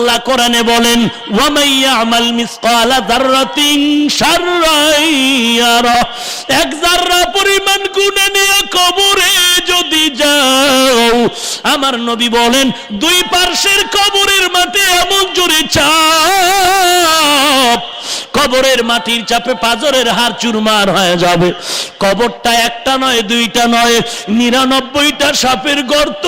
আল্লাহ কোরআনে বলেন ওয়া মাইয়ামাল মিসকালা যাররাতিন শাররান ইয়ারা, এক যাররা পরিমাণ গুনাহ নিয়ে কবরে যদি যাও, আমার নবী বলেন দুই পার্শ্বের কবরের মাটি এমন জোরে চাপ, কবরের মাটির চাপে পাজরের হাড় চুরমার হয়ে যাবে। কবরটা একটা নয়, দুইটা নয়, 99টা সাপের গর্ত।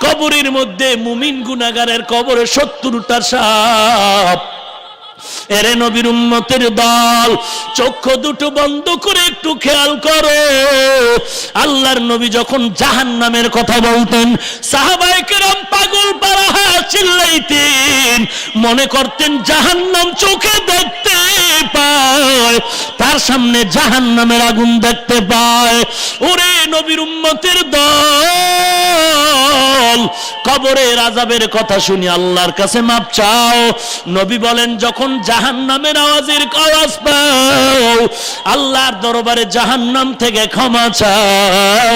কবরের মধ্যে মুমিন গুনাহগারের কবরে 70টা সাপ। এরে নবীর উম্মতের দল, চক্ষু দুটো বন্ধ করে একটু খেয়াল করো। আল্লাহর নবী যখন জাহান্নামের কথা বলতেন, সাহাবায়ে কেরাম পাগল পারা চিল্লাইতেন, মনে করতেন জাহান্নাম চোখে দেখতে পায়, তার সামনে জাহান্নামের আগুন দেখতে পায়। ওরে নবীর উম্মতের দল, কবরের আযাবের কথা শুনি আল্লাহর কাছে মাপ চাও। নবী বলেন যখন জাহান্নামের আওয়াজ পাও, আল্লাহর দরবারে জাহান্নাম থেকে ক্ষমা চাও।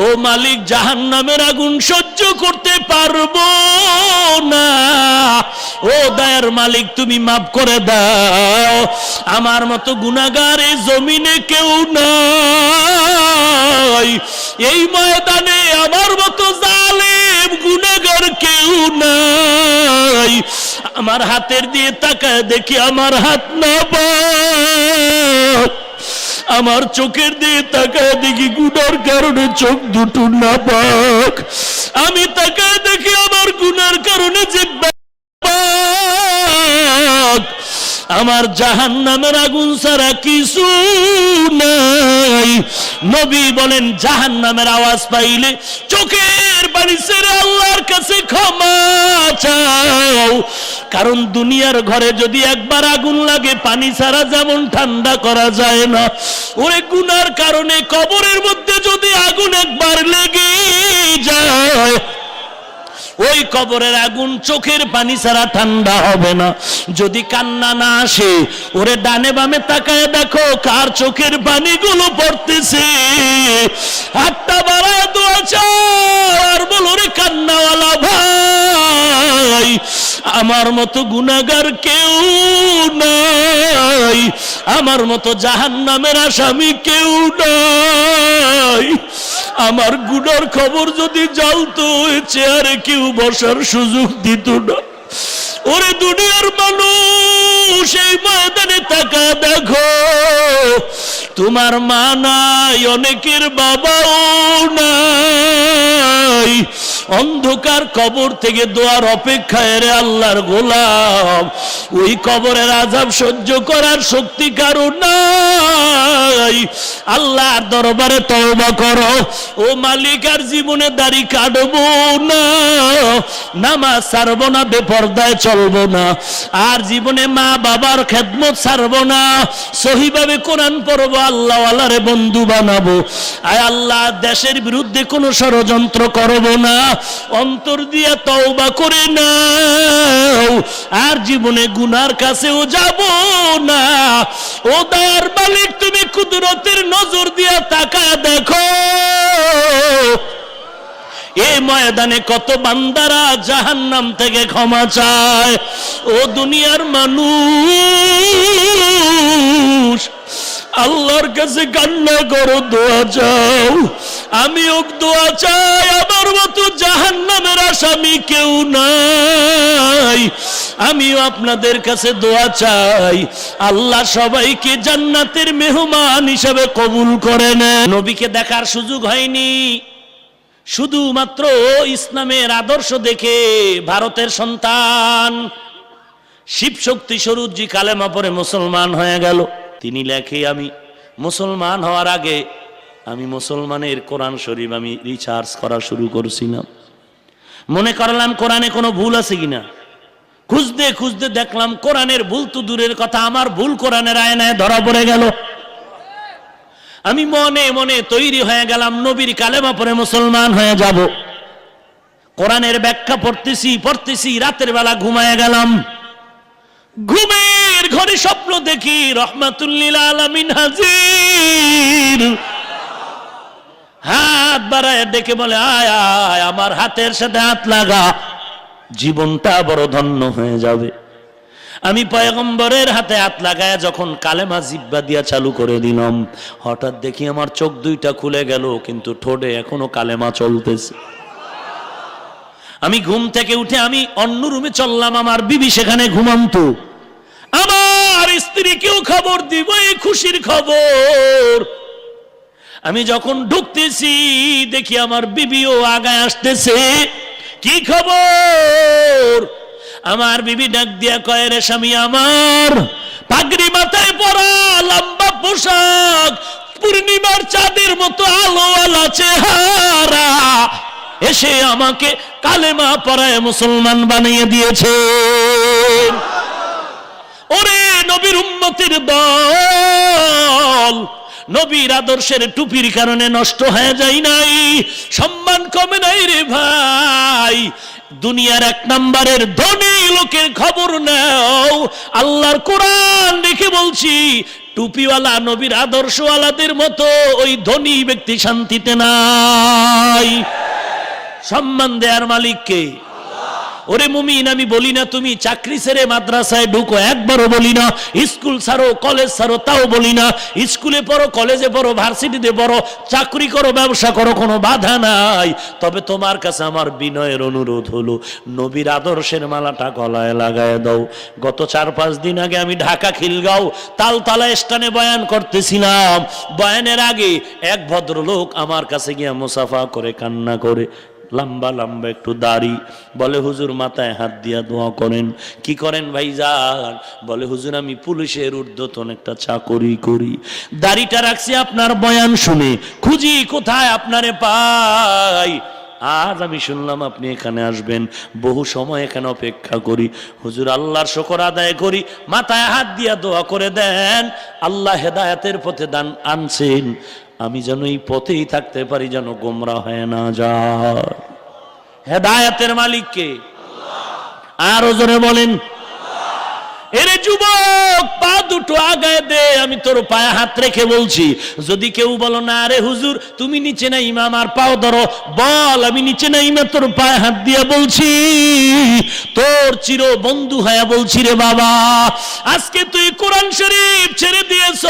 ও মালিক, জাহান্নামের আগুন সহ্য করতে পারবো না, ও দয়ার মালিক তুমি মাফ করে দাও। আমার মতো গুনাহগার এই জমিনে কেউ নাই, এই ময়দানে আমার মতো জালেম গুনাহগার কেউ নাই। আমার হাতের দিয়ে তাকায় দেখি আমার হাত না পাক, আমার চোখের দিয়ে তাকায় দেখি গুনার কারণে চোখ দুটো না পাক, আমি তাকায় দেখি আমার গুনার কারণে জিহ্বা পাক। আমার জাহান্নামের আগুন ছাড়া কিছু নাই। নবী বলেন জাহান্নামের আওয়াজ পাইলে চোখের পানি ছেড়ে আল্লাহর কাছে ক্ষমা চাও। কারণ দুনিয়ার ঘরে যদি একবার আগুন লাগে, পানি ছাড়া যেমন ঠান্ডা করা যায় না, ওরে গুনার কারণে কবরের মধ্যে যদি আগুন একবার লেগে যায়, ওই কবরের আগুন চোখের পানি ছাড়া ঠান্ডা হবে না। যদি কান্না না আসে, ওরে ডানে বামে তাকায় দেখো কার চোখের পানিগুলো পড়তেছে, হাতটা বাড়ায় দোয়া চাও আর বলো রে কান্নাওয়ালা ভাই, আমার মতো গুনাহগার কেউ নাই, আমার মতো জাহান্নামের আসামি কেউ নাই। আমার গুনার খবর যদি জ্বলতো, চেয়ারে কেউ বসার সুযোগ দিত না। ওরে দুনিয়ার মানুষ, এই ময়দানে তাকা দেখো, তোমার মা নাই, অনেকের বাবাও নাই, অন্ধকার কবর থেকে দোয়ার অপেক্ষায় রে আল্লাহর গোলাম। ওই কবরের আযাব সহ্য করার শক্তি কারো নাই। আল্লাহর দরবারে তওবা করো, ও মালিক আর জীবনে দাড়ি কাটবো না, নামাজ ছাড়বো না, বেপরদায় চলবো না, আর জীবনে মা বাবার খেদমত ছাড়বো না, সহিভাবে কোরআন পড়বো, আল্লাহ ওয়ালারে বন্ধু বানাবো। আয় আল্লাহ, দেশের বিরুদ্ধে কোনো ষড়যন্ত্র করবো না, অন্তর দিয়া তওবা করে নাও, আর জীবনে গুনার কাছেও যাব না। ও দয়ার মালিক, তুমি কুদরতের নজর দিয়া তাকা দেখো, এই ময়দানে কত বান্দারা জাহান্নাম থেকে ক্ষমা চায়। ও দুনিয়ার মানুষ, আল্লাহর কাছে কান্না করো, দোয়া চাও। আমিও দোয়া চাই, আমার মতো জাহান্নামের আসামি কেউ নাই। আমিও আপনাদের কাছে দোয়া চাই, আল্লাহ সবাইকে জান্নাতের মেহমান হিসেবে কবুল করে নেন। নবীকে দেখার সুযোগ হয়নি, শুধুমাত্র ইসলামের আদর্শ দেখে ভারতের সন্তান শিবশক্তি স্বরূপজি কালেমা পড়ে মুসলমান হয়ে গেল। তিনি লেখে, আমি মুসলমান হওয়ার আগে আমি মুসলমানের কোরআন শরীফ আমি রিসার্চ করা শুরু করছিলাম। মনে করলাম কোরআনে কোনো ভুল আছে কিনা, খুঁজতে খুঁজতে দেখলাম কোরআনের ভুল তো দূরের কথা, আমার ভুল কোরআনের আয়নায় ধরা পড়ে গেল। আমি মনে মনে তৈরি হয়ে গেলাম, নবীর কালেমা পড়ে মুসলমান হয়ে যাব। কোরআনের ব্যাখ্যা পড়তেছি, রাতের বেলা ঘুমায় গেলাম। ঘুমের ঘরে স্বপ্ন দেখি রহমাতুল লিল আলামিন হাজির, হাত বাড়ায় ডেকে বলে, আয় আয়, আমার হাতের সাথে হাত লাগা। জীবনটা বড় ধন্য হয়ে যাবে। আমি পয়গম্বরের হাতে হাত লাগায়া যখন কালেমা জিব্বা দিয়া চালু করে দিলাম, হঠাৎ দেখি আমার চোখ দুইটা খুলে গেল, কিন্তু ঠোঁটে এখনো কালেমা চলতেছে। আমি ঘুম থেকে উঠে আমি অন্য রুমে চললাম, আমার বিবি সেখানে ঘুমান্ত। আমার স্ত্রীকেও খবর দিব এই খুশির খবর। আমি যখন ঢুকতেছি দেখি আমার বিবিও আগায় আসতেছে। কি খবর? আমার বিবি ডাক দিয়া কয়, রে স্বামী আমার, পাগড়ি মাথায় পরা, লম্বা পোশাক, পূর্ণিমার চাঁদের মতো আলোওয়ালা চেহারা, এসে আমাকে কালেমা পড়ায় মুসলমান বানিয়ে দিয়েছে। ওরে নবীর উম্মতের দল, নবীর আদর্শের টুপির কারণে নষ্ট হয়ে যায় নাই, সম্মান কমে নাই রে ভাই। দুনিয়ার এক নম্বরের ধনী লোকের খবর নাও, আল্লাহর কোরআন দেখে বলছি, টুপিওয়ালা নবীর আদর্শওয়ালাদের মতো ওই ধনী ব্যক্তি শান্তিতে নাই। সম্মান দেয়ার মালিক কে? ওরে মুমিন, আমি বলি না তুমি চাকরি ছেড়ে মাদ্রাসায় ঢুকো, একবারও বলি না। স্কুল ছাড়ো, কলেজ ছাড়ো, তাও বলি না। স্কুলে পড়ো, কলেজে পড়ো, ভার্সিটিতে পড়ো, চাকরি করো, ব্যবসা করো, কোনো বাধা নাই। তবে তোমার কাছে আমার বিনয়ের অনুরোধ হলো, নবীর আদর্শের মালাটা গলায় লাগায় দাও। গত 4-5 দিন আগে আমি ঢাকা খিলগাঁও তালতলা স্থানে বয়ান করতেছিলাম। বয়ানের আগে এক ভদ্রলোক আমার কাছে গিয়া মুসাফা করে কান্না করে, লম্বা লম্বা একটু দাড়ি, বলে হুজুর মাথায় হাত দিয়া দোয়া করেন। কি করেন ভাইজান? বলে হুজুর আমি পুলিশের ঊর্ধ্বতন একটা চাকরি করি, দাড়িটা রাখছি আপনার বয়ান শুনে, খুঁজি কোথায় আপনারে পাই। আজ আমি শুনলাম আপনি এখানে আসবেন, বহু সময় এখানে অপেক্ষা করি। হুজুর আল্লাহর শুকর আদায় করি, মাথায় হাত দিয়া দোয়া করে দেন, আল্লাহ হেদায়েতের পথে দান আনছেন, আমি যেন এই পথেই থাকতে পারি, যেন গোমরা হয়ে না যায়। হেদায়েতের মালিক কে? আরো জোরে বলেন। এরে যুবক, পা দুটো আগায় দে, আমি তোর পায়ে হাত রেখে বলছি। যদি কেউ বলো না রে হুজুর তুমি নিচে নাইমা আমার পাও ধরো, বল আমি নিচে নাইমা তোর পায়ে হাত দিয়ে বলছি, তোর চির বন্ধু হয়ে বলছি, রে বাবা আজকে তুই কোরআন শরীফ ছেড়ে দিয়েছ।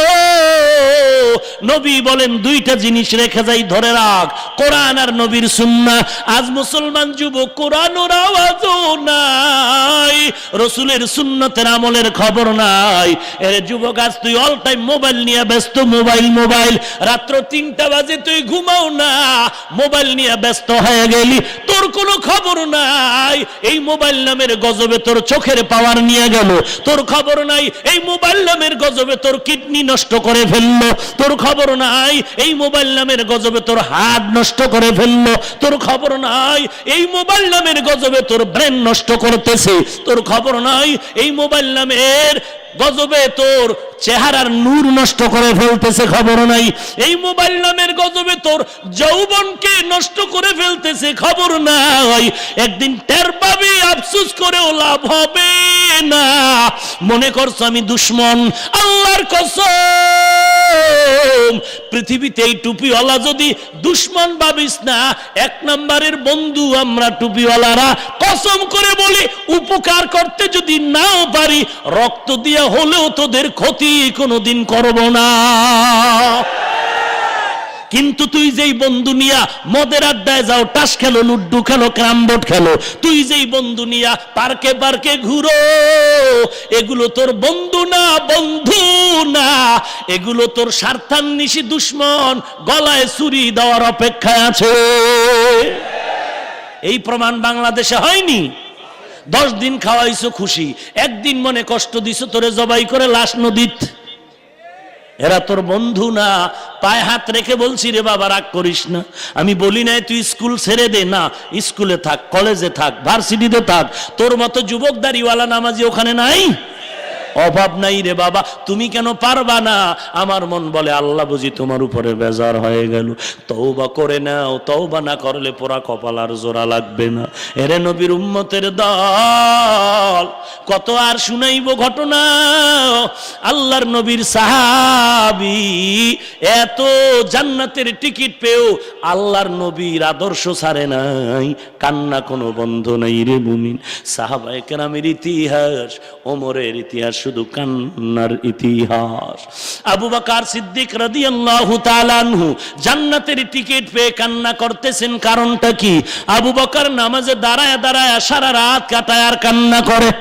নবী বলেন দুইটা জিনিস রেখে যাই, ধরে রাখ, কোরআন আর নবীর সুন্নাহ। আজ মুসলমান যুবক কোরআনের আওয়াজও নাই, রসুলের সুন্নতের আমলের খবর নাই। এর যুবক আজ তুই অল টাইম মোবাইল নিয়ে ব্যস্ত, মোবাইল মোবাইল, রাত্র 3টা বাজে তুই ঘুমাও না, মোবাইল নিয়ে ব্যস্ত হয়ে গেলি, তোর কোনো খবর নাই। এই মোবাইল নামের গজবে তোর চোখের পাওয়ার নিয়ে গেল, তোর খবর নাই। এই মোবাইল নামের গজবে তোর কিডনি নষ্ট করে ফেললো, তোর খবর নাই। এই মোবাইল নামের গজবে তোর হাত নষ্ট করে ফেললো, তোর খবর নাই। এই মোবাইল নামের গজবে তোর ব্রেন নষ্ট করতেছে, তোর খবর নাই। এই মোবাইল নামের গজবে তোর চেহারার নূর নষ্ট করে ফেলতেছে, খবর নাই। এই মোবাইল নামের গজবে তোর যৌবনকে নষ্ট করে ফেলতেছে, খবর নাই। একদিন টের পাবি, আফসোস করেও লাভ হবে না। মনে করছো আমি দুশ্মন? আল্লাহর কসম, পৃথিবীতে এই টুপিওয়ালা যদি দুশ্মন ভাবিস না, 1 নম্বরের বন্ধু আমরা টুপিওয়ালারা। কসম করে বলি, উপকার করতে যদি নাও পারি, রক্ত দিয়ে হলেও তোদের ক্ষতি কোনোদিন করব না। কিন্তু তুই যেই বন্ধু নিয়া মদের আড্ডায় যাও, টাস খেলো, লুড্ডু খেলো, ক্যারাম বোর্ড খেলো, তুই যেই বন্ধু নিয়া পার্কে পার্কে ঘুরো, এগুলো তোর বন্ধু না, বন্ধু না, এগুলো তোর স্বার্থান্বেষী দুশ্মন, গলায় ছুরি দেওয়ার অপেক্ষায় আছে। এই প্রমাণ বাংলাদেশে হয়নি। 10 দিন খাওয়াইছো খুশি, একদিন মনে কষ্ট দিছো, তোরে জবাই করে লাশ নদীত। এরা তোর বন্ধু না। পায়ে হাত রেখে বলছি, রে বাবা রাগ করিস না। আমি বলি নাই তুই স্কুল ছেড়ে দে, না, স্কুলে থাক, কলেজে থাক, ভার্সিটিতে থাক, তোর মতো যুবক দাড়িওয়ালা নামাজি ওখানে নাই। অভাব নাই রে বাবা, তুমি কেন পারবা না? আমার মন বলে আল্লাহ বুঝি তোমার উপরে বেজার হয়ে গেল। তওবা করে নাও, তওবা না করলে পোড়া কপাল আর জোড়া লাগবে না। এরে নবীর উম্মতের দল, কত আর শুনাইব ঘটনা। আল্লাহর নবীর সাহাবী এত জান্নাতের টিকিট পেও আল্লাহর নবীর আদর্শ ছাড়ে নাই, কান্না কোনো বন্ধ নাই রে মুমিন। সাহাবায়ে কেরামের ইতিহাস, ওমরের ইতিহাস শুধু কান্নার ইতিহাস। আবু বকর সিদ্দিক রাদিয়াল্লাহু তাআলা আনহু জান্নাতের টিকিট পেয়ে কান্না করতেছেন, কারণটা কি? আবু বকর নামাজে দাঁড়ায় দাঁড়ায় সারা রাত কাটায় আর কান্না করে।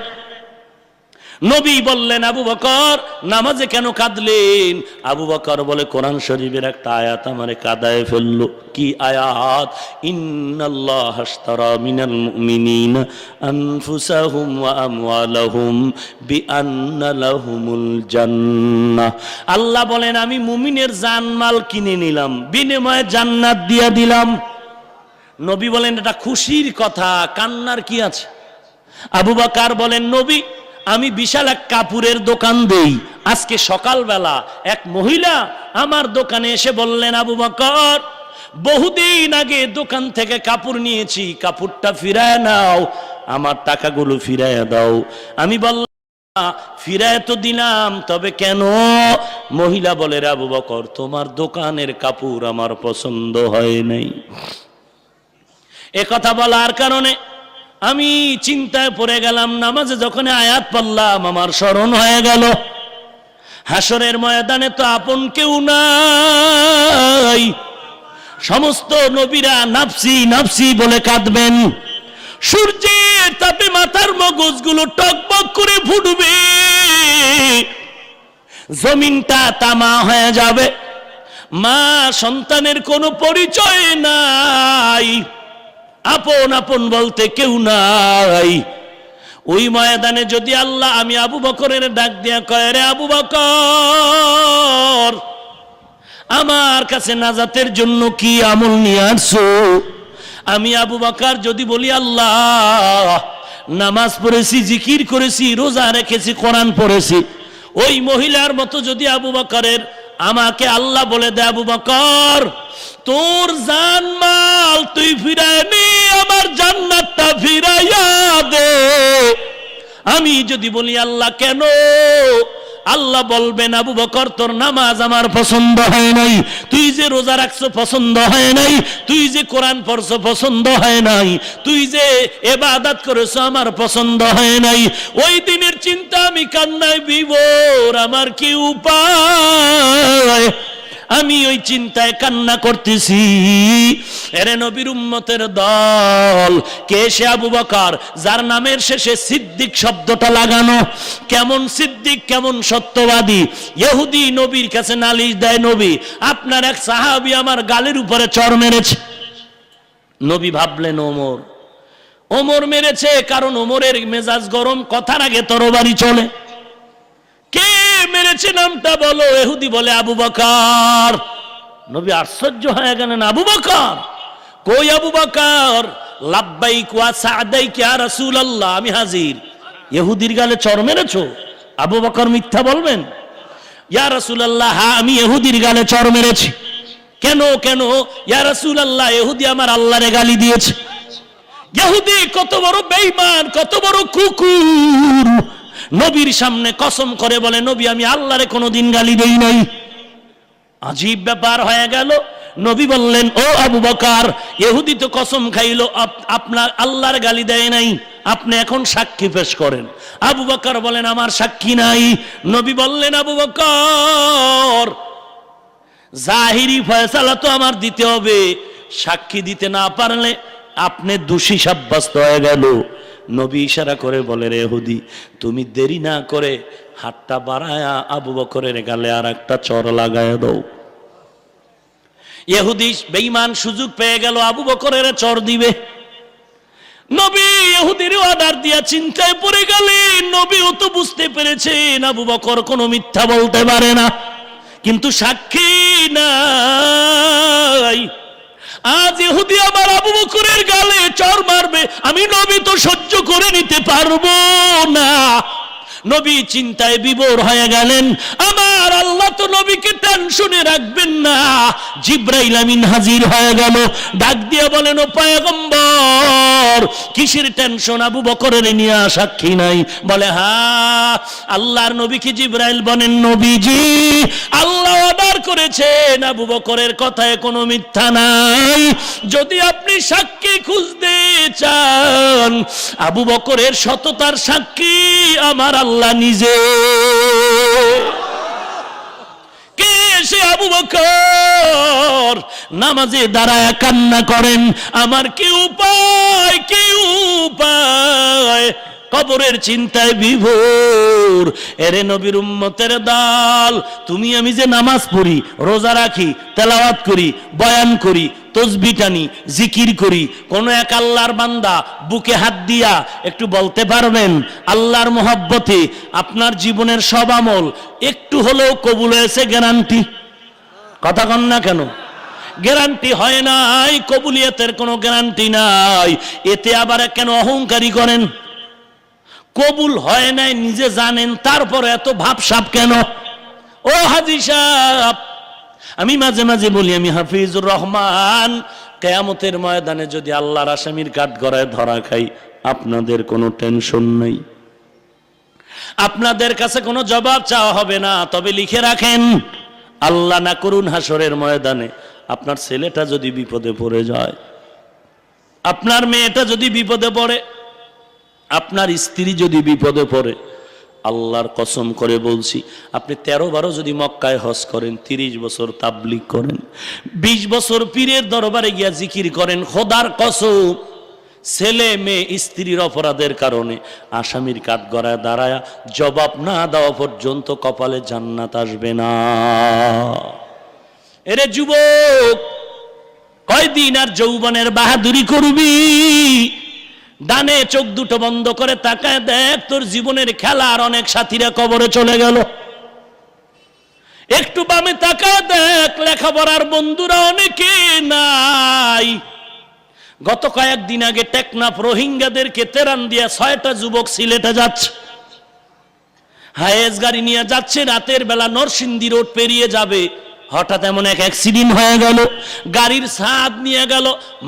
নবী বললেন, আবু বকর নামাজে কেন কাঁদলেন? আবু বকর বলে, কোরআন শরীফের একটা আয়াত আমারে কাঁদায় ফেললো। কি আয়াত? ইন্নাল্লাহা আশতারা মিনাল মুমিনিনা আনফুসাহুম ওয়া আমওয়ালাহুম বিআন্না লাহুমুল জান্নাহ। আল্লাহ বলেন, আমি মুমিনের জানমাল কিনে নিলাম, বিনিময়ে জান্নাত দিয়া দিলাম। নবী বলেন, এটা খুশির কথা, কান্নার কি আছে? আবু বকর বলেন, নবী আমি বিশাল এক কাপড়ের দোকান দেই। আজকে সকালবেলা এক মহিলা আমার দোকানে এসে বললেন, আবু বকর বহুদিন আগে দোকান থেকে কাপড় নিয়েছি, কাপড়টা ফিরায় নাও, আমার টাকাগুলো ফিরায় দাও। আমি বললাম, ফিরায় তো দিলাম, তবে কেন? মহিলা বলে, আবু বকর তোমার দোকানের কাপড় আমার পছন্দ হয় নাই। এ কথা বলার কারণে আমি চিন্তায় পড়ে গেলাম। নামাজে যখন আয়াত পড়লাম আমার স্মরণ হয়ে গেল, হাসরের ময়দানে তো আপন কেউ নাই, সমস্ত নবীরা নাফসি নাফসি বলে কাঁদবেন। সূর্যের তাপে মাথার মগজগুলো টকবক করে ফুটবে, জমিনটা তামা হয়ে যাবে, মা সন্তানের কোনো পরিচয় নাই, আপন আপন বলতে কেউ নাই। ওই ময়দানে যদি আল্লাহ, আমি আবু বকরের ডাক দিয়া কয়, রে আবু বকর আমার কাছে নাজাতের জন্য কি আমল নিয়ে আসছো? আমি আবু বকর যদি বলি, আল্লাহ নামাজ পড়েছি, জিকির করেছি, রোজা রেখেছি, কোরআন পড়েছি, ওই মহিলার মতো যদি আবু বকরের আমাকে আল্লাহ বলে দে, আবু বকর তোর জানমাল তুই ফিরায় নি, আমার জান্নাতটা ফিরাইয়া দে। আমি যদি বলি, আল্লাহ কেন? আল্লাহ বলবেন, আবু বকর তোর নামাজ আমার পছন্দ হয় নাই, তুই যে রোজা রাখছো পছন্দ হয় নাই, তুই যে কোরআন পড়ছো পছন্দ হয় নাই, তুই যে ইবাদত করেছো আমার পছন্দ হয় নাই। ওই দিনের চিন্তা আমি কান্নায় বিভোর, আমার কি উপায়? আমি ওই চিন্তায় কান্না করতেছি। এরে নবীর উম্মতের দল, কে সে আবু বকর যার নামের শেষে সিদ্দিক শব্দটা লাগানো? কেমন সিদ্দিক, কেমন সত্যবাদী। ইহুদি নবীর কাছে নালিশ দেয়, নবী আপনার এক সাহাবী আমার গালের উপরে চড় মেরেছে। নবী ভাবলেন ওমর, ওমর মেরেছে, কারণ ওমরের মেজাজ গরম, কথার আগে তরবারি চলে। কে মেরেছে নামটা বলো? ইহুদি বলে, আবু বকর। নবী আশ্চর্য হয়ে গেলেন, আবু বকর? কই আবু বকর? লাব্বাইক ওয়া সাদাইক ইয়া রাসূলুল্লাহ, আমি হাজির। ইহুদির গালে চড় মেরেছো? আবু বকর মিথ্যা বলবেন? ইয়া রাসূলুল্লাহ, হ্যাঁ আমি ইহুদির গালে চড় মেরেছি। কেন কেন? ইয়া রাসূলুল্লাহ ইহুদি আমার আল্লাহরে গালি দিয়েছে। ইহুদি কত বড় বেঈমান, কত বড় কুকুর, নবীর সামনে কসম করে বলে, নবী আমি আল্লাহরে কোনোদিন গালি দেই নাই। আজীব ব্যাপার হয়ে গেল। নবী বললেন, ও আবু বকর, ইহুদি তো কসম খাইলো আপনার আল্লাহর গালি দেয় নাই, আপনি এখন সাক্ষী পেশ করেন। আবু বকর বলেন, আমার সাক্ষী নাই। নবী বললেন, আবু বকর জাহিরি ফয়সালা তো আমার দিতে হবে, সাক্ষী দিতে না পারলে আপনি দোষী সাব্যস্ত হয়ে গেল। নবী ইশারা করে বলে, রে ইহুদি তুমি দেরি না করে হাতটা বাড়ায়া আবু বকরের গালে আর একটা চড় লাগায় দাও। ইহুদি বেঈমান সুযোগ পেয়ে গেল আবু বকরের চড় দিবে। নবী ইহুদির অর্ডার দিয়া চিন্তায় পড়ে গেলেন। নবীও তো বুঝতে পেরেছেন আবু বকর কোনো মিথ্যা বলতে পারে না, কিন্তু সাক্ষী নাই। আজ ইহুদি আমার আবু বকরের গালে চড় মারবে, আমি নবী তো সহ্য করে নিতে পারবো না। নবী চিন্তায় বিভোর হয়ে গেলেন, আমার আল্লাহ তো নবীকে টেনশনে রাখবেন না। জিবরাইল আমিন হাজির হয়ে গেল, ডাক দিয়ে বলেন, ও পয়গম্বর, কিসের টেনশন? আবু বকরের নিয়ে সাক্ষী নাই? বলে হ্যাঁ। আল্লাহর নবী কি জিবরাইল বলেন, নবীজি আল্লাহ অর্ডার করেছেন, আবু বকরের কথায় কোনো মিথ্যা নাই। যদি আপনি সাক্ষী খুঁজতে চান, আবু বকরের সততার সাক্ষী আমার আল্লাহ নিজে। কে সে আবু বকর? নামাজে দাঁড়ায় কান্না করেন, আমার কি উপায়, কি উপায়, কবরের চিন্তায় বিভোর। এরে নবীর উম্মতের দল, তুমি আমি যে নামাজ পড়ি, রোজা রাখি, তেলাওয়াত করি, বয়ান করি, তসবিহ টানি, জিকির করি, কোন এক আল্লাহর বান্দা বুকে হাত দিয়া একটু বলতে পারবেন আল্লাহর মহব্বতে আপনার জীবনের সব আমল একটু হলেও কবুল হয়েছে? গ্যারান্টি? কথা কন না কেন? গ্যারান্টি হয় নাই, কবুলিয়তের কোনো গ্যারান্টি নাই। এতে আবার কেন অহংকারী করেন? কবুল হয় নাই নিজে জানেন, তারপর এত ভাবসাব কেন? ও হাজী সাহেব, আমি মাঝে মাঝে বলি আমি হাফিজুর রহমান, কিয়ামতের ময়দানে যদি আল্লাহর আসামির কাঠগড়ায় ধরা খাই, আপনাদের কোনো টেনশন নাই, আপনাদের কাছে কোনো জবাব চাওয়া হবে না। তবে লিখে রাখেন, আল্লাহ না করুন হাসরের ময়দানে আপনার ছেলেটা যদি বিপদে পড়ে যায়, আপনার মেয়েটা যদি বিপদে পড়ে, আপনার স্ত্রী যদি বিপদে পড়ে, আল্লাহর কসম করে বলছি, আপনি 13-12 যদি মক্কায় হজ করেন, 30 বছর তাবলিগ করেন, 20 বছর পীরের দরবারে গিয়া জিকির করেন, খোদার কসম, ছেলে মেয়ে স্ত্রীর অপরাধের কারণে আসামির কাঠগড়ায় দাঁড়ায়া জবাব না দেওয়া পর্যন্ত কপালে জান্নাত আসবে না। এরে যুবক, কয়দিন আর যৌবনের বাহাদুরি করবি? ডানে চোখ দুটো বন্ধ করে তাকায় দেখ, তোর জীবনের খেলার অনেক সাথীরা কবরে চলে গেল। একটু বামে তাকায় দেখ, লেখাপড়ার বন্ধুরা অনেকে নাই। গত কয়েকদিন আগে টেকনাফ রোহিঙ্গাদেরকে তেরান দিয়া 6টা যুবক সিলেটে যাচ্ছে, হায়েস গাড়ি নিয়ে যাচ্ছে, রাতের বেলা নরসিংদী রোড পেরিয়ে যাবে, হঠাৎ এমন এক অ্যাক্সিডেন্ট হয়ে গেল, গাড়ির ছাদ নিয়ে গেল,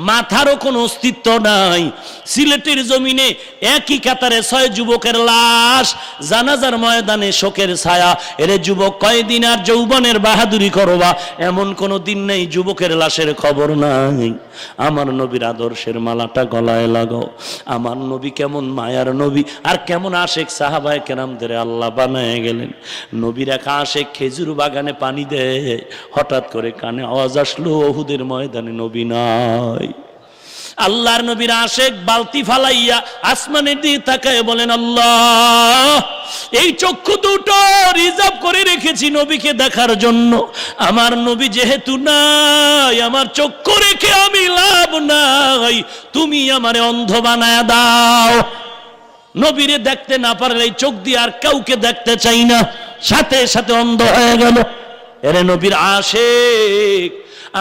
মাথারও কোনো অস্তিত্ব নাই। সিলেটের জমিনে একই কাতারে 6 যুবকের লাশ, জানাজার ময়দানে শোকের ছায়া। এরে যুবক, কয়দিন আর যৌবনের বাহাদুরি করবা? এমন কোনো দিন নেই যুবকের লাশের খবর নাই। আমার নবীর আদর্শের মালাটা গলায় লাগাও। আমার নবী কেমন মায়ার নবী, আর কেমন আশেক সাহাবায়ে কেরামদের আল্লাহ বানায় গেলেন। নবীর এক আশেক খেজুর বাগানে পানি দেয়, হঠাৎ করে কানে আওয়াজ আসলো, উহুদের ময়দানে নবী নাই। আল্লাহর নবীর আশেক বালতি ফালাইয়া আসমানের দিকে তাকায় বলেন, আল্লাহ, এই চক্ষু দুটো রিজার্ভ করে রেখেছি নবীকে দেখার জন্য, আমার নবী যেহেতু নাই, আমার চক্ষু রেখে আমি লাভ নাই, তুমি আমারে অন্ধ বানায় দাও। নবীরে দেখতে না পারলে এই চোখ দিয়ে আর কাউকে দেখতে চাই না, সাথে সাথে অন্ধ হয়ে গেল। এরে নবীর আশেক,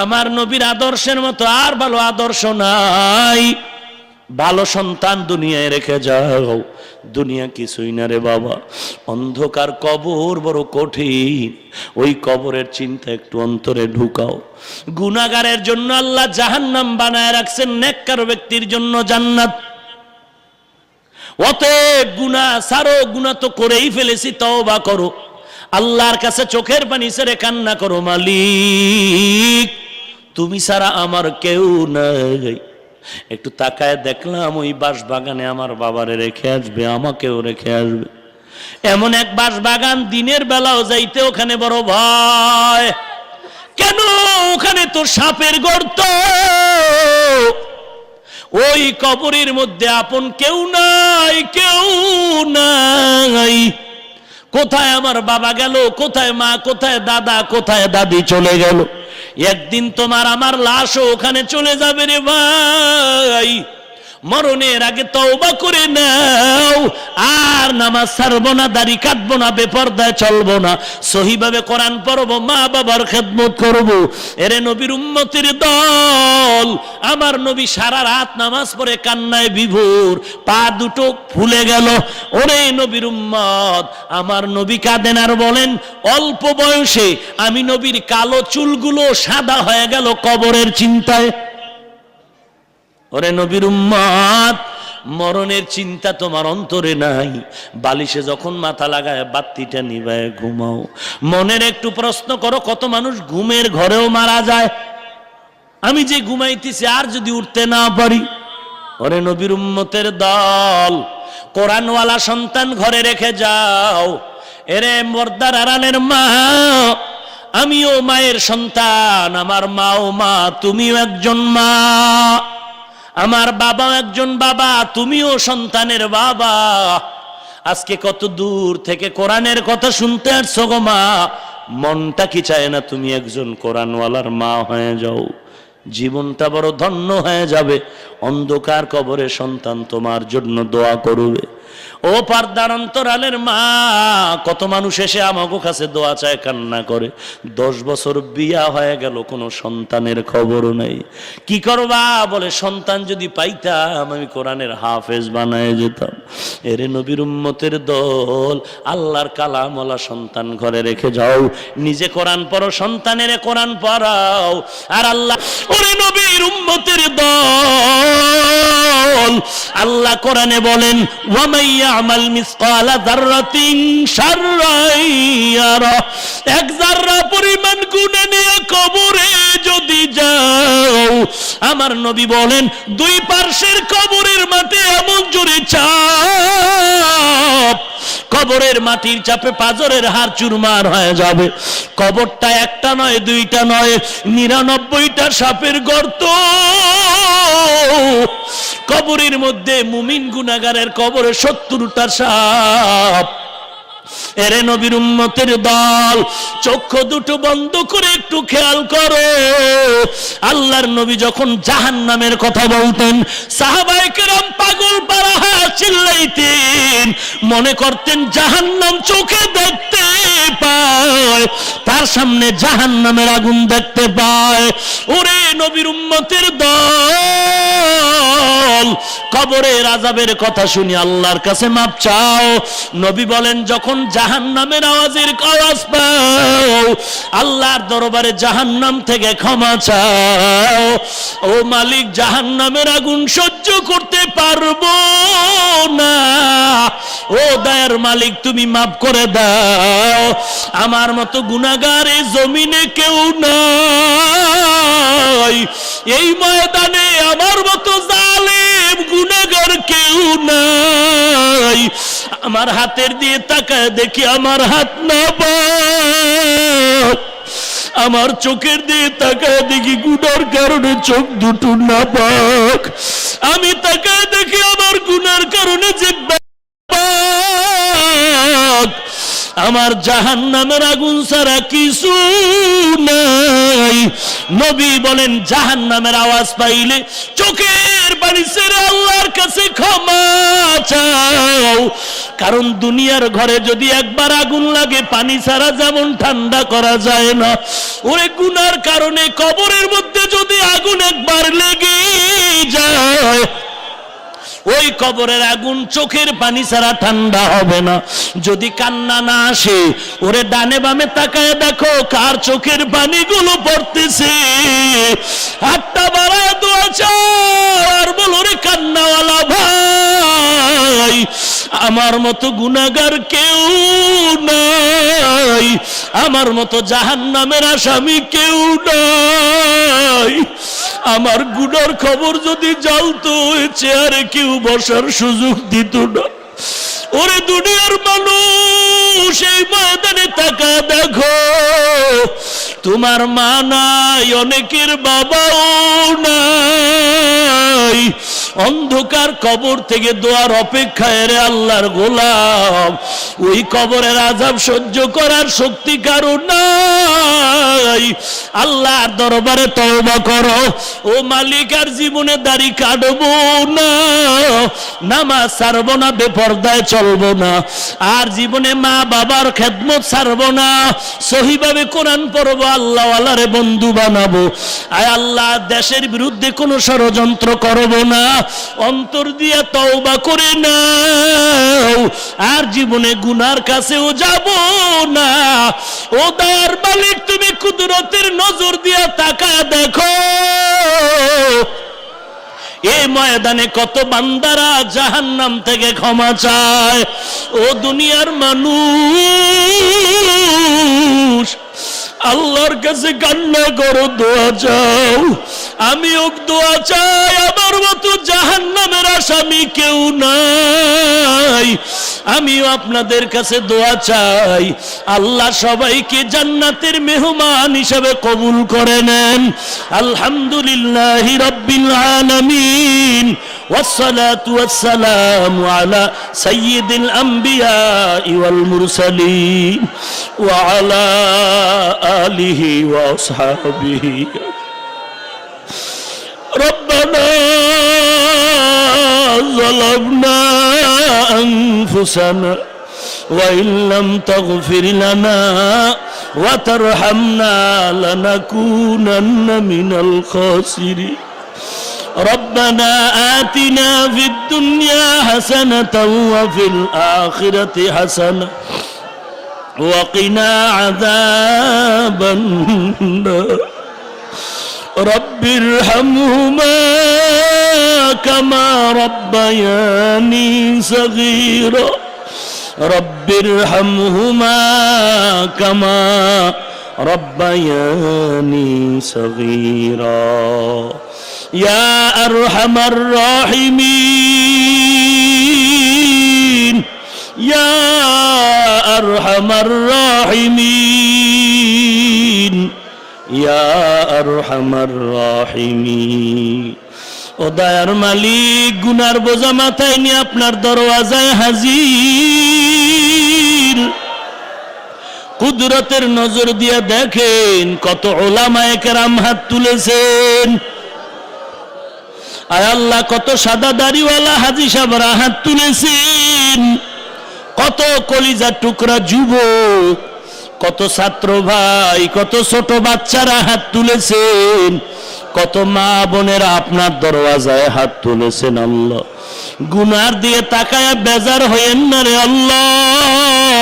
আমার নবীর আদর্শের মতো আর ভালো আদর্শ নাই। ভালো সন্তান দুনিয়ায় রেখে যাও, দুনিয়া কিছুই না রে বাবা। অন্ধকার কবর বড় কঠিন, ওই কবরের চিন্তা একটু অন্তরে ঢুকাও। গুনাহগারের জন্য আল্লাহ জাহান্নাম বানায় রাখছেন, নেককার ব্যক্তির জন্য জান্নাত। অতএব গুনাহ ছাড়ো, গুনাহ তো করেই ফেলেছি, তওবা করো, আল্লাহর কাছে চোখের পানি ছেড়ে কান্না করো, মালিক তুমি ছাড়া আমার কেউ নাই। একটু তাকায় দেখলাম ওই বাঁশবাগানে আমার বাবারে রেখে আসবে, আমাকেও রেখে আসবে। এমন এক বাঁশবাগান, দিনের বেলাও যাইতে ওখানে বড় ভয়। কেন? ওখানে তো সাপের গর্ত। ওই কবরের মধ্যে আপন কেউ নাই, কেউ নাই। কোথায় আমার বাবা গেল, কোথায় মা, কোথায় দাদা, কোথায় দাদি চলে গেল? একদিন তোমার আমার লাশও ওখানে চলে যাবে রে ভাই। মরণের আগে তওবা করে নাও, আর নামাজ ছাড়বো না, দাড়ি কাটবো না, বেপরদায় চলবো না, সহিভাবে কোরআন পড়বো, মা বাবার খেদমত করবো। এরে নবীর উম্মতের দল, আমার নবী সারা রাত নামাজ পড়ে কান্নায় বিভোর, পা দুটো ফুলে গেল। ওরে নবীর উম্মত, আমার নবী কাঁদেন আর বলেন, অল্প বয়সে আমি নবীর কালো চুলগুলো সাদা হয়ে গেল কবরের চিন্তায়। ওরে নবীর উম্মত, মরণের চিন্তা তোমার অন্তরে নাই, বালিশে যখন মাথা লাগায় বাতিটা নিভায় ঘুমাও। মনের একটু প্রশ্ন করো, কত মানুষ ঘুমের ঘরেও মারা যায়। আমি যে ঘুমাইতেছি আর যদি উঠতে না পারি। ওরে নবীর উম্মতের দল, কোরআনওয়ালা সন্তান ঘরে রেখে যাও। এরে পর্দার আড়ালের মা, আমিও মায়ের সন্তান, আমার মাও মা, তুমিও একজন মা, আমার বাবাও একজন বাবা, তুমিও সন্তানের বাবা। আজকে কত দূর থেকে কোরআনের কথা শুনতে আসছো গো মা, মনটা কি চায় না তুমি একজন কোরআনওয়ালার মা হয়ে যাও? জীবনটা বড় ধন্য হয়ে যাবে। অন্ধকার কবরে সন্তান তোমার জন্য দোয়া করবে। ও পর্দার অন্তরালের মা, কত মানুষ এসে আমাকে কাছে দোয়া চায়, কান্না করে। 10 বছর বিয়া হয়ে গেল, কোনো সন্তানের খবরও নেই। কি করবা? বলে, সন্তান যদি পাইতাম আমি কোরআনের হাফেজ বানায় যেতাম। এরে নবীর উম্মতের দল, আল্লাহর কালামওয়ালা সন্তান ঘরে রেখে যাও, নিজে কোরআন পড়ো, সন্তানের কোরআন পড়াও। আর আল্লাহ, ওরে নবীর উম্মতের দল, আল্লাহ কোরআনে বলেন, ওয়ামাইয়া আমাল মিসকালা যাররাতিন শাররান ইয়ারা, এক যাররা পরিমাণ গুনাহ নিয়ে কবরে যদি যাও, আমার নবী বলেন, দুই পার্শ্বের কবরের মাটি এমন জোরে চাপ, কবরের মাটির চাপে পাজরের হাড় চুরমার হয়ে যাবে। কবরটা একটা নয়, দুইটা নয়, 99টা সাপের গর্ত। কবরের মধ্যে মুমিন গুনাহগারের কবরে 70টা সাপ। এরে নবীর উম্মতের দল, চক্ষু দুটো বন্ধ করে একটু খেয়াল করো। আল্লাহর নবী যখন জাহান্নামের কথা বলতেন, সাহাবায়ে কেরাম পাগল পারা চিল্লাইতেন, মনে করতেন জাহান্নাম চোখে দেখতে পায়, তার সামনে জাহান্নামের আগুন দেখতে পায়। ওরে নবীর উম্মতের দল, কবরের আযাবের কথা শুনি আল্লাহর কাছে মাপ চাও। নবী বলেন, যখন জাহান্নামের আওয়াজ পাও, আল্লাহর দরবারে জাহান্নাম থেকে ক্ষমা চাও। ও মালিক, জাহান্নামের আগুন সহ্য করতে পারবো না, ও দয়ার মালিক তুমি মাফ করে দাও। আমার মতো গুনাহগার এই জমিনে কেউ নাই, এই ময়দানে আমার মতো জালেম গুনাহগার কেউ নাই। আমার হাতের দিয়ে তাকায় দেখি আমার হাত না পাক, আমার চোখের দিয়ে তাকায় দেখি গুনার কারণে চোখ দুটো না পাক, আমি তাকায় দেখি আমার গুনার কারণে যে আমার জাহান্নামের আগুন ছাড়া কিছু নাই। নবী বলেন, জাহান্নামের আওয়াজ পাইলে চোখের পানি ছেড়ে আল্লাহর কাছে ক্ষমা চাও। কারণ দুনিয়ার ঘরে যদি একবার আগুন লাগে, পানি ছাড়া যেমন ঠান্ডা করা যায় না, ওরে গুনার কারণে কবরের মধ্যে যদি আগুন একবার লেগে যায়, ওই কবরের আগুন চোখের পানি ছাড়া ঠান্ডা হবে না। যদি কান্না না আসে, ওরে ডানে বামে তাকায় দেখো কার চোখের পানিগুলো পড়তেছে, হাতটা বাড়ায় দোয়া চাও আর বল, ওরে কান্নাওয়ালা ভাই, আমার মতো গুনাহগার কেউ নাই, আমার মতো জাহান্নামের আসামি কেউ নাই। আমার গুনার খবর যদি জ্বলতো, ওই চেয়ারে কেউ বসার সুযোগ দিত না। ওরে দুনিয়ার মানুষ, এই ময়দানে তাকা দেখো, তোমার মা নাই, অনেকের বাবাও নাই, অন্ধকার কবর থেকে দোয়ার অপেক্ষায় রে আল্লাহর গোলাম, ওই কবরের আযাব সহ্য করার শক্তি কারো নাই। আল্লাহর দরবারে তওবা করো, ও মালিক আর জীবনে দাড়ি কাটবো না, নামাজ ছাড়বো না, বেপরদায় চলবো না, আর জীবনে মা বাবার খেদমত ছাড়বো না, সহিভাবে কোরআন পড়বো, আল্লাহ ওয়ালারে বন্ধু বানাবো। আয় আল্লাহ, দেশের বিরুদ্ধে কোনো ষড়যন্ত্র করবো না, অন্তর দিয়ে তওবা করে নাও, আর জীবনে গুনার কাছেও যাব না। ও দয়ার মালিক, তুমি কুদরতের নজর দিয়ে তাকায় দেখো, এই ময়দানে কত বান্দারা জাহান্নাম থেকে ক্ষমা চায়। ও দুনিয়ার মানুষ, আল্লাহর কাছে কান্না করো, দোয়া চাও। আমিও দোয়া চাই, আমার মতো জাহান্নামের আসামি কেউ নাই। আমিও আপনাদের কাছে দোয়া চাই, আল্লাহ সবাইকে জান্নাতের মেহমান হিসেবে কবুল করে নেন। আলহামদুলিল্লাহি রাব্বিল আলামিন, ওয়াসসালাতু ওয়াসসালামু আলা সাইয়্যিদিল আমবিয়াই ওয়াল মুরসালিন ওয়া আলা আলিহি ওয়া আসহাবিহি। রব্বানা যালামনা আনফুসানা ওয়া ইল্লাম তাগফির লানা ওয়া তারহামনা লানাকুনান্না মিনাল খাসিরিন। ربنا آتنا في الدنيا حسنة وفي الآخرة حسنة وقنا عذاب النار رب ارحمهما كما ربياني صغيرا رب ارحمهما كما ربياني صغيرا يا أرحم الراحمين يا أرحم الراحمين يا أرحم الراحمين। ও দয়ার মালিক, গুনার বোঝা মাথায় নিয়ে আপনার দরওয়াজায় হাজির। কুদরতের নজর দিয়ে দেখেন কত উলামায়ে কেরাম হাত তুলেছেন। আয় আল্লাহ, কত সাদা দাড়িওয়ালা হাজী সাহেবরা হাত তুলেছেন, কত কলিজার টুকরা যুবক, কত ছাত্র ভাই, কত ছোট বাচ্চারা হাত তুলেছেন, কত মা বোনেরা আপনার দরওয়াজায় হাত তুলেছেন। আল্লাহ, গুনার দিয়ে তাকায় বেজার হয়েন না রে আল্লাহ।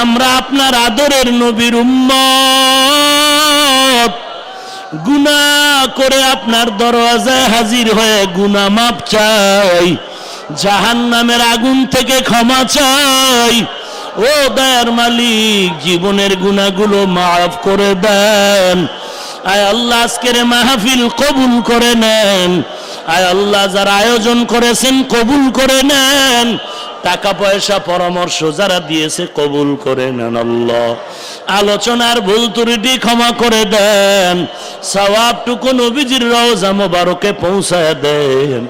আমরা আপনার আদরের নবীর উম্মত, গুনাহ করে আপনার দরওয়াজায় হাজির হয়ে গুনাহ মাপ চাই, জাহান্নামের আগুন থেকে ক্ষমা চাই। ও দয়ার মালিক, জীবনের গুনাহগুলো মাফ করে দেন। আয় আল্লাহ, আজকের মাহফিল কবুল করে নেন। আয় আল্লাহ, যারা আয়োজন করেছেন কবুল করে নেন। টাকা পয়সা পরামর্শ যারা দিয়েছে কবুল করে নেন। আল্লাহ, আলোচনার ভুল ত্রুটি ক্ষমা করে দেন। সওয়াবটুকু নবীজির রওজা মোবারকে পৌঁছায় দেন।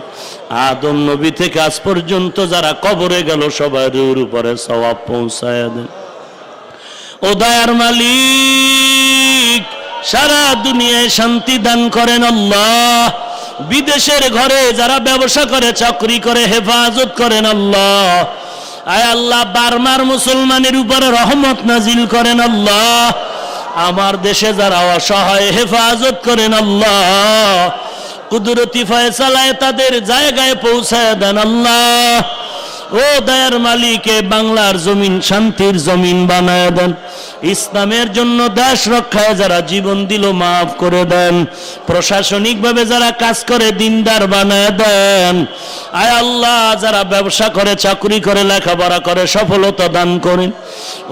আদম নবী থেকে আজ পর্যন্ত যারা কবরে গেল সবার উপরে সওয়াব পৌঁছায় দেন। ও দয়ার মালিক, সারা দুনিয়ায় শান্তি দান করেন আল্লাহ। বিদেশের ঘরে যারা ব্যবসা করে, চাকরি করে, হেফাজত করেন আল্লাহ। আয় আল্লাহ, বার্মার মুসলমানের উপরে রহমত নাজিল করেন আল্লাহ। আমার দেশে যারা অসহায়, হেফাজত করেন আল্লাহ। কুদরতি ফয়সালায় তাদের জায়গায় পৌঁছায় দেন আল্লাহ। ও দয়ার মালিকে, বাংলার জমিন শান্তির জমিন বানায় দেন। ইসলামের জন্য দেশ রক্ষায় যারা জীবন দিল মাফ করে দেন। প্রশাসনিকভাবে যারা কাজ করে দিনদার বানায় দেন। আয় আল্লাহ, যারা ব্যবসা করে, চাকরি করে, লেখাপড়া করে, সফলতা দান করেন।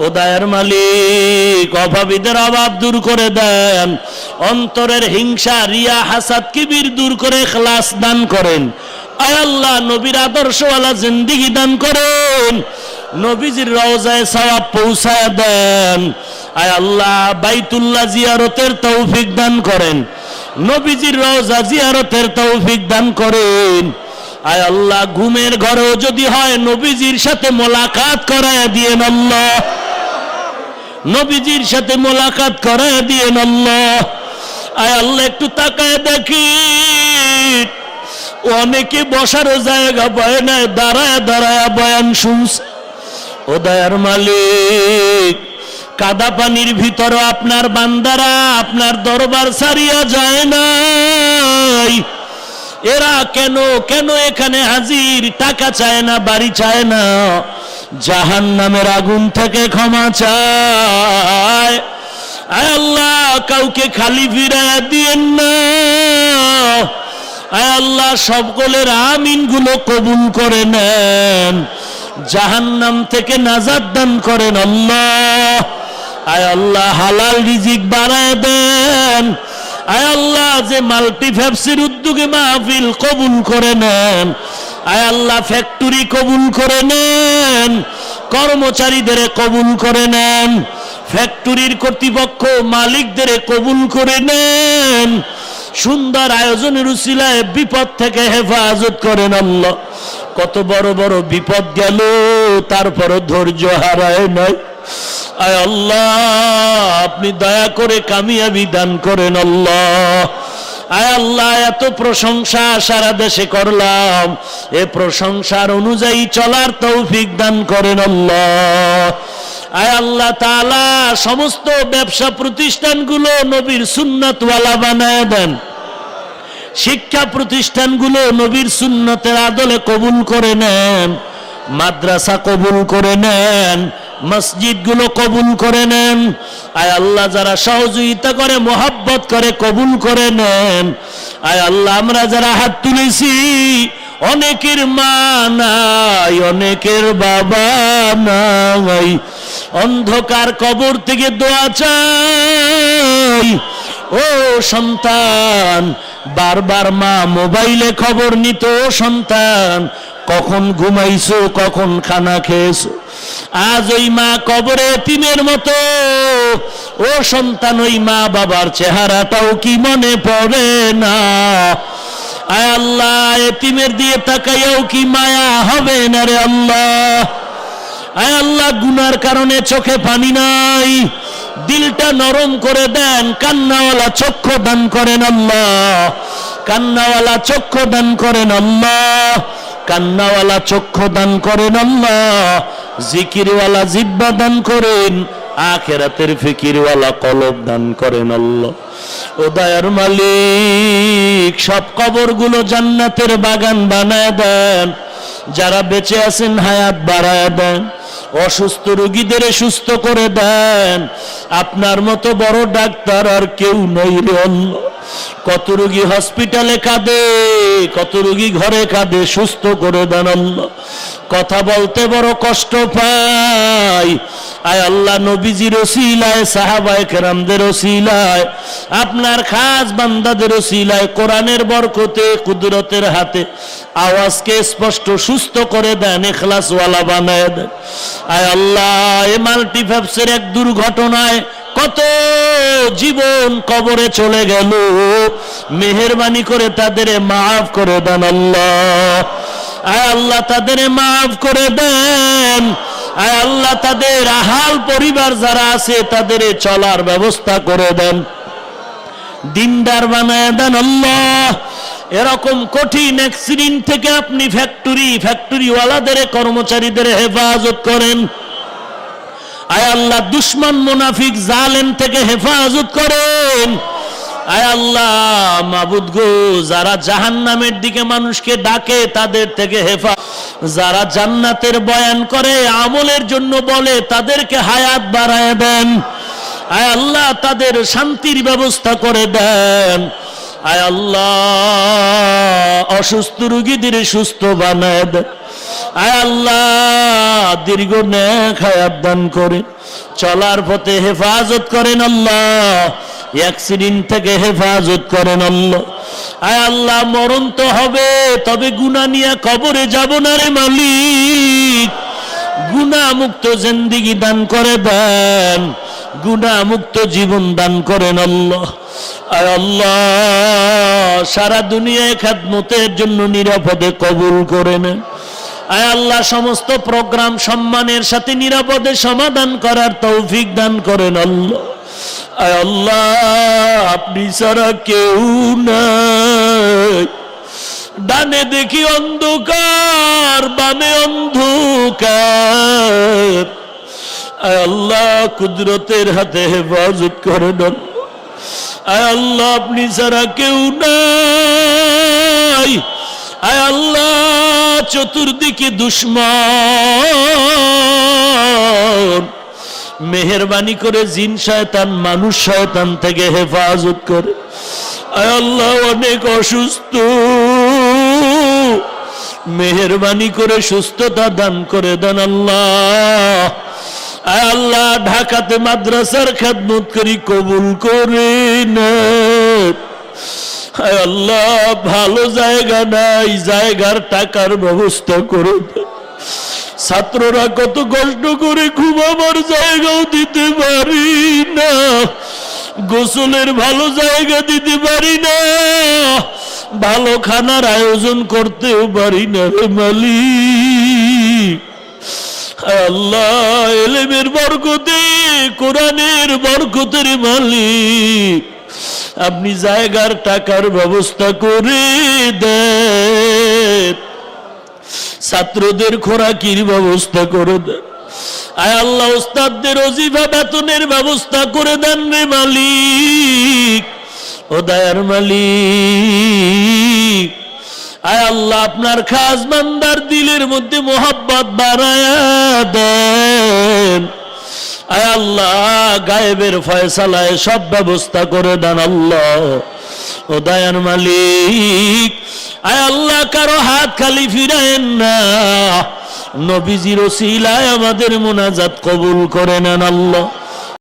ও দয়ার মালিক, অভাবীদের অভাব দূর করে দেন। অন্তরের হিংসা, রিয়া, হাসাদ, কিবির দূর করে ইখলাস দান করেন। আয় আল্লাহ, নবীর আদর্শওয়ালা জিন্দেগি দান করেন। নবীজির রওজায় সওয়াব পৌঁছায় দেন। আয় আল্লাহ, বাইতুল্লাহ জিয়ারতের তৌফিক দান করেন। নবীজির রওজা জিয়ারতের তৌফিক দান করেন। আয় আল্লাহ ঘুমের ঘরেও যদি হয় নবীজির সাথে মোলাকাত করায় দিয়েন আল্লাহ, নবীজির সাথে মোলাকাত করায় দিয়েন আল্লাহ। আয় আল্লাহ একটু তাকায় দেখি, অনেকে বসার জায়গা পায় না, দাঁড়ায় দাঁড়ায় বয়ান শুনছে। ও দয়ার মালিক, কাদা পানির ভিতর আপনার বান্দারা আপনার দরবার ছাড়িয়া যায় নাই। এরা কেন কেন এখানে হাজির? টাকা চায় না, বাড়ি চায় না, জাহান্নামের আগুন থেকে ক্ষমা চায়। আয় আল্লাহ কাউকে খালি ফিরায়া দিয়েন না। আয় আল্লাহ সকলের আমিন গুলো কবুল করে নেন, জাহান্নাম থেকে নাজাত দান করেন আল্লাহ। আয় আল্লাহ হালাল রিজিক বাড়ায় দেন। আয় আল্লাহ যে মাল্টিফ্যাপসির উদ্যোগে মাহফিল কবুল করে নেন। আয় আল্লাহ ফ্যাক্টরি কবুল করে নেন, কর্মচারীদের কবুল করে নেন, ফ্যাক্টরির কর্তৃপক্ষ মালিকদের কবুল করে নেন। সুন্দর আয়োজনের উসিলায় বিপদ থেকে হেফাজত করেন আল্লাহ। কত বড় বড় বিপদ গেল, তারপরও ধৈর্য হারায় নাই। আয় আল্লাহ আপনি দয়া করে কামিয়াবি দান করেন আল্লাহ। আয় আল্লাহ এত প্রশংসা সারা দেশে করলাম, এ প্রশংসার অনুযায়ী চলার তৌফিক দান করেন আল্লাহ। আয় আল্লাহ তাআলা সমস্ত ব্যবসা প্রতিষ্ঠানগুলো নবীর সুন্নাতওয়ালা বানায় দেন, শিক্ষা প্রতিষ্ঠানগুলো নবীর সুন্নতের আদলে কবুল করে নেন, মাদ্রাসা কবুল করে নেন, মসজিদগুলো কবুল করে নেন। আয় আল্লাহ যারা সহযোগিতা করে মোহাব্বত করে কবুল করে নেন। আয় আল্লাহ আমরা যারা হাত তুলেছি, অনেকের মা নাই, অনেকের বাবা নাই, অন্ধকার কবর থেকে দোয়া চাই। ও সন্তান, বারবার মা মোবাইলে খবর নিত, ও সন্তান কখন ঘুমাইছো, কখন খানা খেয়েছো। আজ ওই মা কবরে এতিমের মতো। ও সন্তান, ওই মা বাবার চেহারাটাও কি মনে পড়ে না? আয় আল্লাহ এতিমের দিয়ে তাকাইয়াও কি মায়া হবে না রে আল্লাহ? আয় আল্লাহ গুনার কারণে চোখে পানি নাই, দিলটা নরম করে দেন, কান্নাওয়ালা চক্ষু দান করেন আল্লাহ, কান্নাওয়ালা চক্ষু দান করেন আল্লাহ, কান্নাওয়ালা চক্ষু দান করেন আল্লাহ, জিকিরওয়ালা জিহ্বা দান করেন, আখিরাতের ফিকিরওয়ালা কলব দান করেন আল্লাহ। ও দয়ার মালিক সব কবরগুলো জান্নাতের বাগান বানায় দেন, যারা বেঁচে আছেন হায়াত বাড়ায় দেন, অসুস্থ রোগীদের সুস্থ করে দেন। আপনার মতো বড় ডাক্তার আর কেউ নেই রে আল্লাহ। কত রোগী হসপিটালে কাঁদে, কত রোগী ঘরে কাঁদে, সুস্থ করে দেন আল্লাহ। কথা বলতে বড় কষ্ট পাই। আয় আল্লাহ নবীজির ওসিলায়, সাহাবায়ে কেরামদের ওসিলায়, আপনার খাস বান্দাদের ওসিলায়, কোরআনের বরকতে, কুদরতের হাতে আওয়াজকে স্পষ্ট সুস্থ করে দেন, ইখলাসওয়ালা বানায় দেন। আয় আল্লাহ এ মাল্টিফ্যাপসের এক দুর্ঘটনায় কত জীবন কবরে চলে গেল, মেহেরবানি করে তাদের মাফ করে দেন আল্লাহ। আয় আল্লাহ তাদের মাফ করে দেন। আয় আল্লাহ তাদের আহাল পরিবার যারা আছে তাদের চলার ব্যবস্থা করে দেন, দিনদার বানায় দেন আল্লাহ। এরকম কঠিন অ্যাক্সিডেন্ট থেকে আপনি ফ্যাক্টরিওয়ালাদের, কর্মচারীদের হেফাজত করেন। আয় আল্লাহ দুশ্মন মুনাফিক জালেম থেকে হেফাজত করেন। আয় আল্লাহ মাবুদ গো, যারা জাহান্নামের দিকে মানুষকে ডাকে তাদের থেকে হেফাজত, যারা জান্নাতের বয়ান করে আমলের জন্য বলে তাদেরকে হায়াত বাড়ায় দেন। আয় আল্লাহ তাদের শান্তির ব্যবস্থা করে দেন। আয় আল্লাহ অসুস্থ রোগীদের সুস্থ বানায় দেন। আয় আল্লাহ দীর্ঘ নেক হায়াত দান করেন, চলার পথে হেফাজত করেন আল্লাহ, অ্যাক্সিডেন্ট থেকে হেফাজত করেন আল্লাহ। আয় আল্লাহ মরণ তো হবে, তবে গুনাহ নিয়ে কবরে যাব না রে মালিক। গুনাহ মুক্ত জিন্দেগি দান করে দেন, গুনাহ মুক্ত জীবন দান করেন আল্লাহ। আয় আল্লাহ সারা দুনিয়ায় খেদমতের জন্য নিরাপদে কবুল করে নেন। আয় আল্লাহ সমস্ত প্রোগ্রাম সম্মানের সাথে নিরাপদে সমাধান করার তৌফিক দান করেন আল্লাহ। আয় আল্লাহ আপনি ছাড়া কেউ নাই, ডানে দেখি অন্ধকার, বামে অন্ধকার। আয় আল্লাহ কুদরতের হাতে হেফাজত করেন। আয় আল্লাহ আপনি ছাড়া কেউ নাই। আয় আল্লাহ চতুর্দিকে দুশমন, মেহেরবানি করে জিন শয়তান মানুষ শয়তান থেকে হেফাজত করে। আয় আল্লাহ অনেক অসুস্থ, মেহেরবানি করে সুস্থতা দান করে দেন আল্লাহ। আয় আল্লাহ ঢাকাতে মাদ্রাসার খেদমত করি কবুল করে নেন। আয় আল্লাহ ভালো জায়গা নাই, জায়গার টাকার ব্যবস্থা করে দেন। ছাত্ররা কত কষ্ট করে ঘুমাবার জায়গাও দিতে পারি না, গোসলের ভালো জায়গা দিতে পারি না, ভালো খানার আয়োজন করতেও পারি না রে মালিক। আল্লাহ এলেমের বরকতে, কোরআনের বরকতের মালিক আপনি জায়গার টাকার ব্যবস্থা করে দেন, ছাত্রদের খোরাকির ব্যবস্থা করে দেন। আয় আল্লাহ ওস্তাদদের ওজিফা বেতনের ব্যবস্থা করে দেন রে মালিক, ও দয়ার মালিক। আয় আল্লাহ আপনার খাস বান্দার দিলের মধ্যে মোহাব্বত বাড়ায়া দেন। আয় আল্লাহ গায়েবের ফয়সালায় সব ব্যবস্থা করে দেন আল্লাহ, ও দয়ার মালিক। আয় আল্লাহ কারো হাত খালি ফিরায়েন না, নবীজির ওসিলায় আমাদের মুনাজাত কবুল করে নেন আল্লাহ।